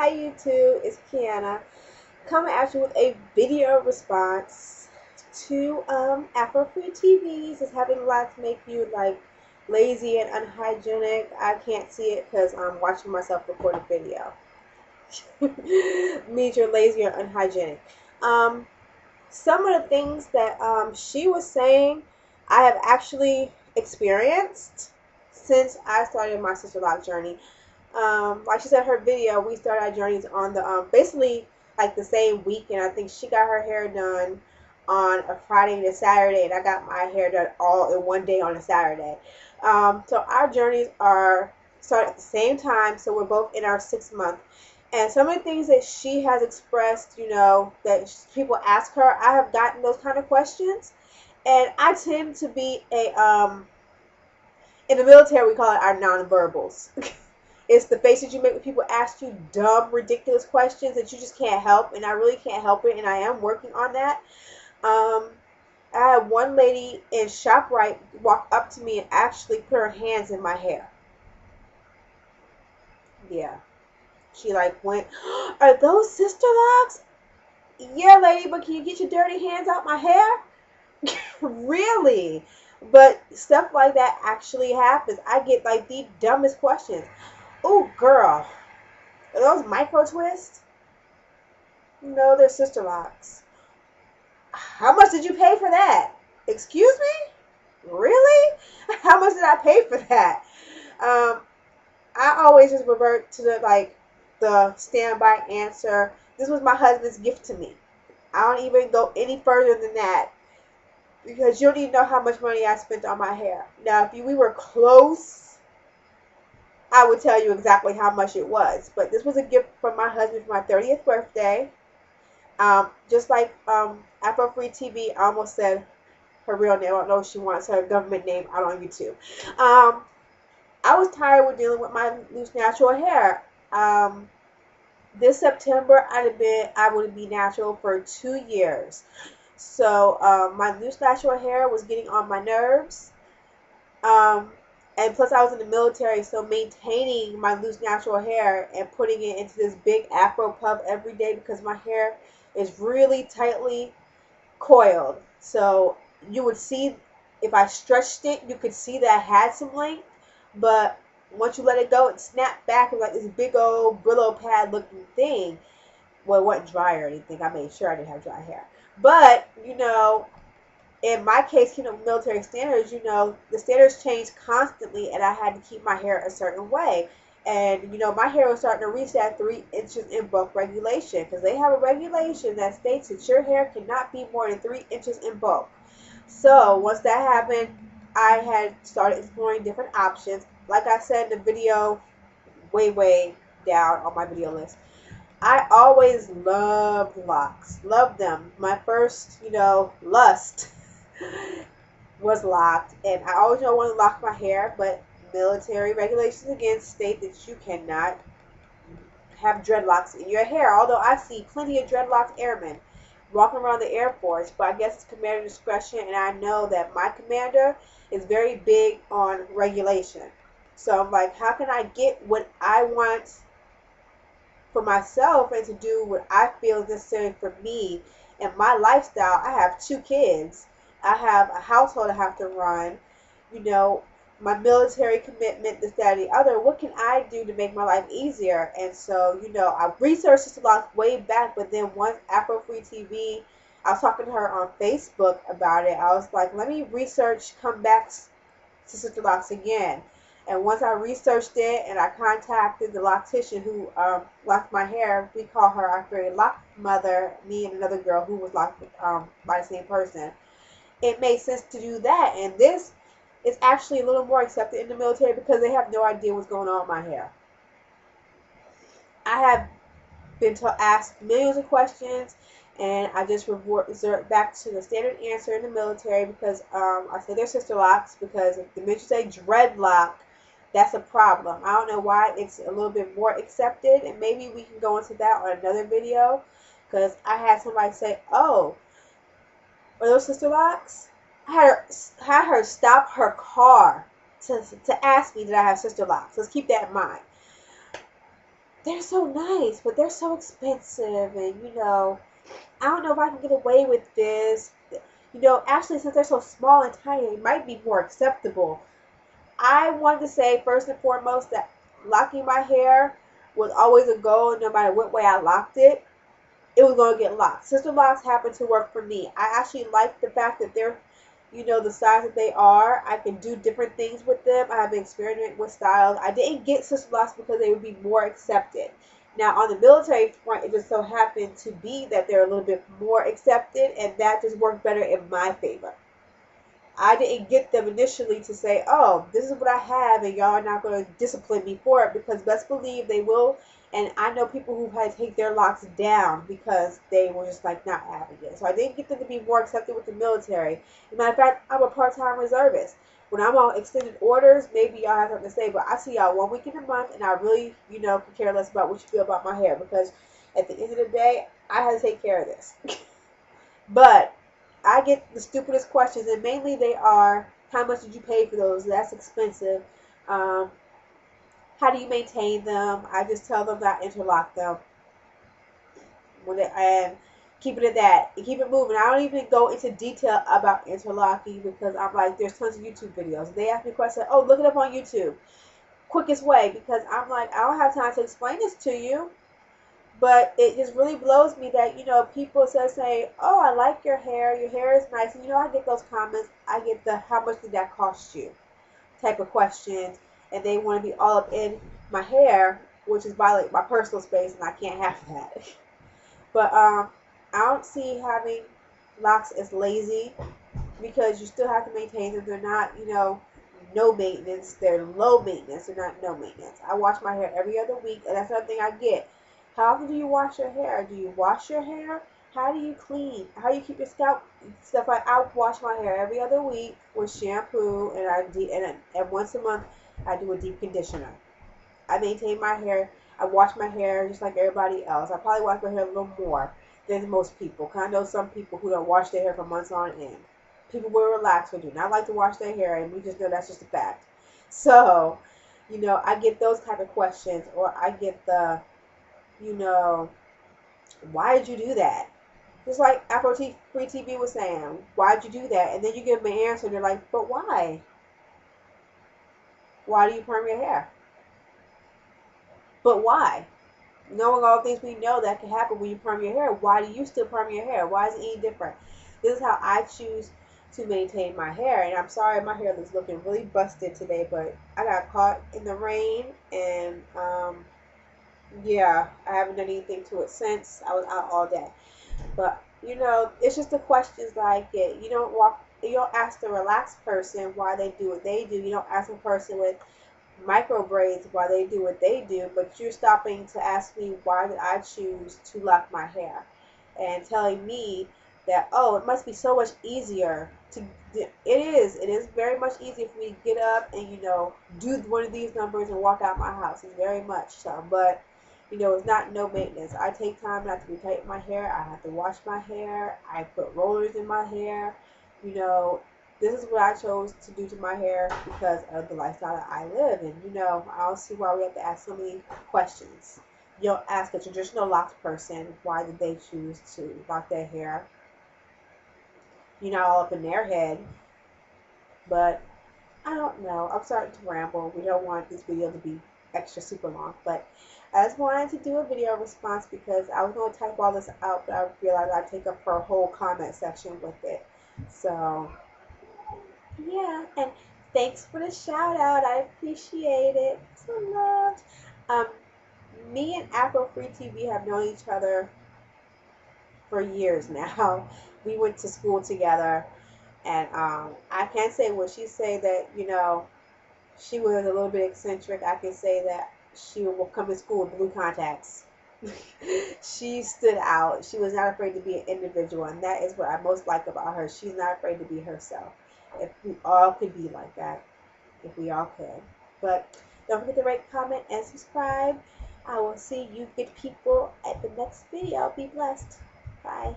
Hi YouTube, it's Kiana coming at you with a video response to Afro-Free TVs is having lots make you like lazy and unhygienic. I can't see it because I'm watching myself record a video. Means you're lazy or unhygienic. Um, some of the things that she was saying I have actually experienced since I started my sister log journey. Like she said, her video, we started our journeys on the basically like the same week, and I think she got her hair done on a Friday and a Saturday, and I got my hair done all in one day on a Saturday. So our journeys are started at the same time, so we're both in our 6th month. And some of the things that she has expressed, that people ask her, I have gotten those kind of questions, and I tend to be in the military we call it our nonverbals. It's the faces you make when people ask you dumb, ridiculous questions that you just can't help, and I really can't help it, and I am working on that. I had one lady in ShopRite walk up to me and actually put her hands in my hair. Yeah. She like went, are those sister locks? Yeah, lady, but can you get your dirty hands out my hair? Really? But stuff like that actually happens. I get like the dumbest questions. Oh, girl, are those micro twists? No, they're sister locks. How much did you pay for that? Excuse me? Really? How much did I pay for that? I always just revert to the standby answer. This was my husband's gift to me. I don't even go any further than that because you don't even know how much money I spent on my hair. Now, if we were close, I would tell you exactly how much it was. But this was a gift from my husband for my 30th birthday. Just like Afro-Free TV, I almost said her real name. I don't know if she wants her government name out on YouTube. I was tired with dealing with my loose natural hair. This September, I would be natural for 2 years. So my loose natural hair was getting on my nerves. And plus I was in the military, so maintaining my loose natural hair and putting it into this big afro puff every day because my hair is really tightly coiled. So you would see, if I stretched it, you could see that I had some length, but once you let it go, it snapped back and like this big old Brillo pad looking thing. Well, it wasn't dry or anything. I made sure I didn't have dry hair. But, in my case, military standards, the standards change constantly, and I had to keep my hair a certain way. And, my hair was starting to reach that 3 inches in bulk regulation because they have a regulation that states that your hair cannot be more than 3 inches in bulk. So, once that happened, I had started exploring different options. Like I said in the video, way down on my video list, I always loved locks. Loved them. My first, lust was locked. And I always wanted to lock my hair, but military regulations again state that you cannot have dreadlocks in your hair. Although I see plenty of dreadlocked airmen walking around the Air Force, but I guess it's commander discretion, and I know that my commander is very big on regulation. So I'm like, how can I get what I want for myself and to do what I feel is necessary for me and my lifestyle? I have 2 kids. I have a household I have to run. My military commitment, this, that, and the other. What can I do to make my life easier? And so, I researched this a lot way back, but then once Afro-Free TV, I was talking to her on Facebook about it. I was like, let me research, come back to Sister Locks again. And once I researched it and I contacted the loctician who locked my hair, we call her our fairy lock mother, me and another girl who was locked by the same person. It made sense to do that. And this is actually a little more accepted in the military because they have no idea what's going on with my hair. I have been asked millions of questions, and I just resort back to the standard answer in the military because I say they're sister locks because the minute you say dreadlock, that's a problem. I don't know why it's a little bit more accepted, and maybe we can go into that on another video because I had somebody say, oh, are those sister locks? I had her stop her car to ask me did I have sister locks. Let's keep that in mind. they're so nice, but they're so expensive, and I don't know if I can get away with this. Actually, since they're so small and tiny, it might be more acceptable. I wanted to say first and foremost that locking my hair was always a goal, no matter what way I locked it. It was going to get locked. Sister locks happen to work for me. I actually like the fact that they're, the size that they are. I can do different things with them. I have been experimenting with styles. I didn't get sister locks because they would be more accepted. Now, on the military front, it just so happened to be that they're a little bit more accepted, and that just worked better in my favor. I didn't get them initially to say, oh, this is what I have, and y'all are not going to discipline me for it, because best believe they will. And I know people who had to take their locks down because they were just like not having it. So I didn't get them to be more accepted with the military. As a matter of fact, I'm a part-time reservist. When I'm on extended orders, maybe y'all have something to say, but I see y'all 1 week in a month, and I really, could care less about what you feel about my hair, because at the end of the day, I had to take care of this. But I get the stupidest questions, and mainly they are, how much did you pay for those? That's expensive. Um, how do you maintain them? I just tell them that I interlock them and keep it at that. And keep it moving. I don't even go into detail about interlocking because I'm like, there's tons of YouTube videos. They ask me questions, oh, look it up on YouTube. Quickest way, because I'm like, I don't have time to explain this to you. But it just really blows me that, people say, oh, I like your hair. Your hair is nice. And, I get those comments. I get the, how much did that cost you type of questions. And they want to be all up in my hair, which is violating my personal space, and I can't have that. But I don't see having locks as lazy, because you still have to maintain them. They're not, no maintenance. They're low maintenance. They're not no maintenance. I wash my hair every other week, and that's another thing I get. How often do you wash your hair? Do you wash your hair? How do you clean? How do you keep your scalp? Stuff like, I wash my hair every other week with shampoo, and once a month I do a deep conditioner. I maintain my hair. I wash my hair just like everybody else. I probably wash my hair a little more than most people. Cause I know some people who don't wash their hair for months on end. People will relax who do not like to wash their hair, and we just know that's just a fact. So, I get those type of questions, or I get the, you know, why did you do that? Just like Afro Free TV was saying, why'd you do that? And then you give them an answer, and they're like, but why? Why do you perm your hair? But why? Knowing all the things we know that can happen when you perm your hair, why do you still perm your hair? Why is it any different? This is how I choose to maintain my hair. And I'm sorry my hair is looking really busted today, but I got caught in the rain, and yeah, I haven't done anything to it since. I was out all day. But, it's just the questions that I get. You don't ask the relaxed person why they do what they do. You don't ask a person with micro braids why they do what they do, but you're stopping to ask me why did I choose to lock my hair, and telling me that, oh, it must be so much easier to, it is very much easier for me to get up and, do one of these numbers and walk out my house. It's very much so, but it's not no maintenance. I take time not to retighten my hair. I have to wash my hair. I put rollers in my hair. This is what I chose to do to my hair because of the lifestyle that I live. And, I don't see why we have to ask so many questions. You don't ask a traditional locks person why did they choose to lock their hair. You're not all up in their head. But I don't know. I'm starting to ramble. We don't want this video to be extra super long. But I just wanted to do a video response because I was going to type all this out, but I realized I'd take up her whole comment section with it. So, yeah. And thanks for the shout out. I appreciate it. So loved. Me and Afro Free TV have known each other for years now. We went to school together. And I can't say what she say that, she was a little bit eccentric. I can say that she will come to school with blue contacts. She stood out. She was not afraid to be an individual, and that is what I most like about her. She's not afraid to be herself. If we all could be like that, if we all could. But don't forget to rate, comment, and subscribe. I will see you good people at the next video. Be blessed. Bye.